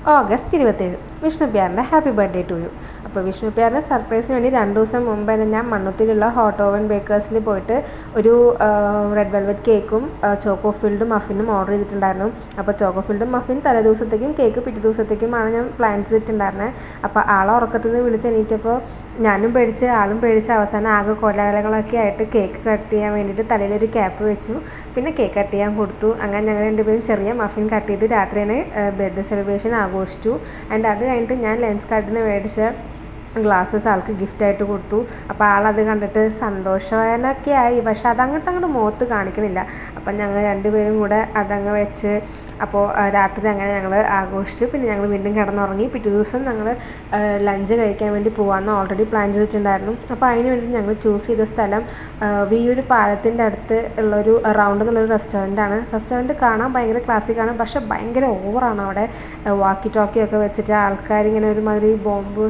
August 27 വിഷ്ണുപ്യാറിൻ്റെ happy birthday to you. അപ്പോൾ വിഷ്ണുപ്യാറിൻ്റെ സർപ്രൈസിന് വേണ്ടി 2 ദിവസം മുമ്പ് തന്നെ ഞാൻ മണ്ണുത്തിയിലുള്ള ഹോട്ട് ഓവൻ ബേക്കേഴ്സിൽ പോയിട്ട് ഒരു റെഡ് വെൽവെറ്റ് കേക്കും ചോക്കോ ഫിൽഡ് മഫിനും ഓർഡർ ചെയ്തിട്ടുണ്ടായിരുന്നു. അപ്പോൾ ചോക്കോ ഫിൽഡ് മഫിൻ തലേ ദിവസത്തേക്കും കേക്ക് പിറ്റേ ദിവസത്തേക്കുമാണ് ഞാൻ പ്ലാൻ ചെയ്തിട്ടുണ്ടായിരുന്നത്. അപ്പോൾ ആളെ ഉറക്കത്തിൽ നിന്ന് വിളിച്ച് എണീറ്റപ്പോൾ ഞാനും പേടിച്ച് ആളും പേടിച്ച് അവസാനം ആകെ കൊലകളൊക്കെ ആയിട്ട് കേക്ക് കട്ട് ചെയ്യാൻ വേണ്ടിയിട്ട് തലയിലൊരു ക്യാപ്പ് വെച്ചു. പിന്നെ കേക്ക് കട്ട് ചെയ്യാൻ കൊടുത്തു. അങ്ങനെ ഞങ്ങൾ രണ്ടുപേരും ചെറിയ മഫിൻ കട്ട് ചെയ്ത് രാത്രിയാണ് ബർത്ത്ഡേ സെലിബ്രേഷൻ ആഘോഷിച്ചു. ആൻഡ് അത് കഴിഞ്ഞിട്ട് ഞാൻ ലെൻസ് കാർട്ടിൽ നിന്ന് മേടിച്ച ഗ്ലാസ്സസ് ആൾക്ക് ഗിഫ്റ്റായിട്ട് കൊടുത്തു. അപ്പോൾ ആളത് കണ്ടിട്ട് സന്തോഷവാനൊക്കെ ആയി, പക്ഷെ അതങ്ങോട്ട് മുഖത്ത് കാണിക്കണില്ല. അപ്പം ഞങ്ങൾ രണ്ടുപേരും കൂടെ അതങ്ങ് വെച്ച് അപ്പോൾ രാത്രി അങ്ങനെ ഞങ്ങൾ ആഘോഷിച്ചു. പിന്നെ ഞങ്ങൾ വീണ്ടും കിടന്നുറങ്ങി. പിറ്റേ ദിവസം ഞങ്ങൾ ലഞ്ച് കഴിക്കാൻ വേണ്ടി പോകാമെന്ന് ഓൾറെഡി പ്ലാൻ ചെയ്തിട്ടുണ്ടായിരുന്നു. അപ്പോൾ അതിന് വേണ്ടി ഞങ്ങൾ ചൂസ് ചെയ്ത സ്ഥലം വിയൂർ പാലത്തിൻ്റെ അടുത്ത് ഉള്ളൊരു റൗണ്ട് എന്നുള്ളൊരു റെസ്റ്റോറൻറ്റാണ്. റെസ്റ്റോറൻറ്റ് കാണാൻ ഭയങ്കര ക്ലാസിക്കാണ്, പക്ഷെ ഭയങ്കര ഓവറാണ്. അവിടെ വാക്കി ടോക്കിയൊക്കെ വെച്ചിട്ട് ആൾക്കാരിങ്ങനെ ഒരുമാതിരി ബോംബ്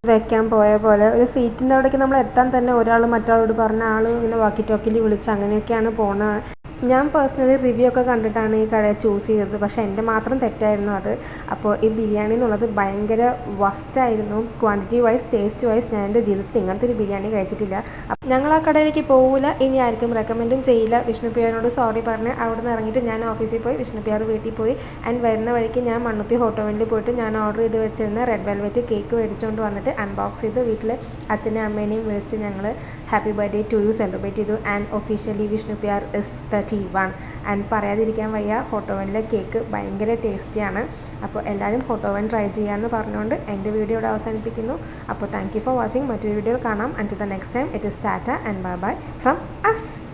വെക്കാൻ പോയ പോലെ ഒരു സീറ്റിൻ്റെ അവിടേക്ക് നമ്മൾ എത്താൻ തന്നെ ഒരാൾ മറ്റൊരാളോട് പറഞ്ഞ ആൾ ഇങ്ങനെ വാക്കി ടോക്കിൽ വിളിച്ച് അങ്ങനെയൊക്കെയാണ് പോകുന്നത്. ഞാൻ പേഴ്സണലി റിവ്യൂ ഒക്കെ കണ്ടിട്ടാണ് ഈ കട ചൂസ് ചെയ്തത്, പക്ഷേ എൻ്റെ മാത്രം തെറ്റായിരുന്നു അത്. അപ്പോൾ ഈ ബിരിയാണി എന്നുള്ളത് ഭയങ്കര വസ്റ്റായിരുന്നു. ക്വാണ്ടിറ്റി വൈസ് ടേസ്റ്റ് വൈസ് ഞാൻ എൻ്റെ ജീവിതത്തിൽ ഇങ്ങനത്തെ ഒരു ബിരിയാണി കഴിച്ചിട്ടില്ല. അപ്പം ഞങ്ങൾ ആ കടയിലേക്ക് പോകില്ല, ഇനി ആർക്കും റെക്കമെൻഡും ചെയ്യില്ല. വിഷ്ണുപ്യാറിനോട് സോറി പറഞ്ഞ് അവിടെ നിന്ന് ഇറങ്ങിയിട്ട് ഞാൻ ഓഫീസിൽ പോയി, വിഷ്ണുപ്യാർ വീട്ടിൽ പോയി. ആൻഡ് വരുന്ന വഴിക്ക് ഞാൻ മണ്ണുത്തി ഹോട്ടോവനിൽ പോയിട്ട് ഞാൻ ഓർഡർ ചെയ്ത് വെച്ചിരുന്ന റെഡ് വെൽവെറ്റ് കേക്ക് മേടിച്ചുകൊണ്ട് വന്നിട്ട് അൺബോക്സ് ചെയ്ത് വീട്ടിൽ അച്ഛനെയും അമ്മേനെയും വിളിച്ച് ഞങ്ങൾ happy birthday to you celebrate ചെയ്തു. ആൻഡ് ഒഫീഷ്യലി വിഷ്ണുപ്യാർ ഇസ് 31. ആൻഡ് പറയാതിരിക്കാൻ വയ്യ, ഹോട്ടോവനിലെ കേക്ക് ഭയങ്കര ടേസ്റ്റിയാണ്. അപ്പോൾ എല്ലാവരും ഹോട്ടോവൻ ട്രൈ ചെയ്യാമെന്ന് പറഞ്ഞുകൊണ്ട് എൻ്റെ വീഡിയോ ഇവിടെ അവസാനിപ്പിക്കുന്നു. അപ്പോൾ താങ്ക് യു ഫോർ വാച്ചിങ്. മറ്റൊരു വീഡിയോ കാണാം. Until the next time, it is tata and bye bye from us.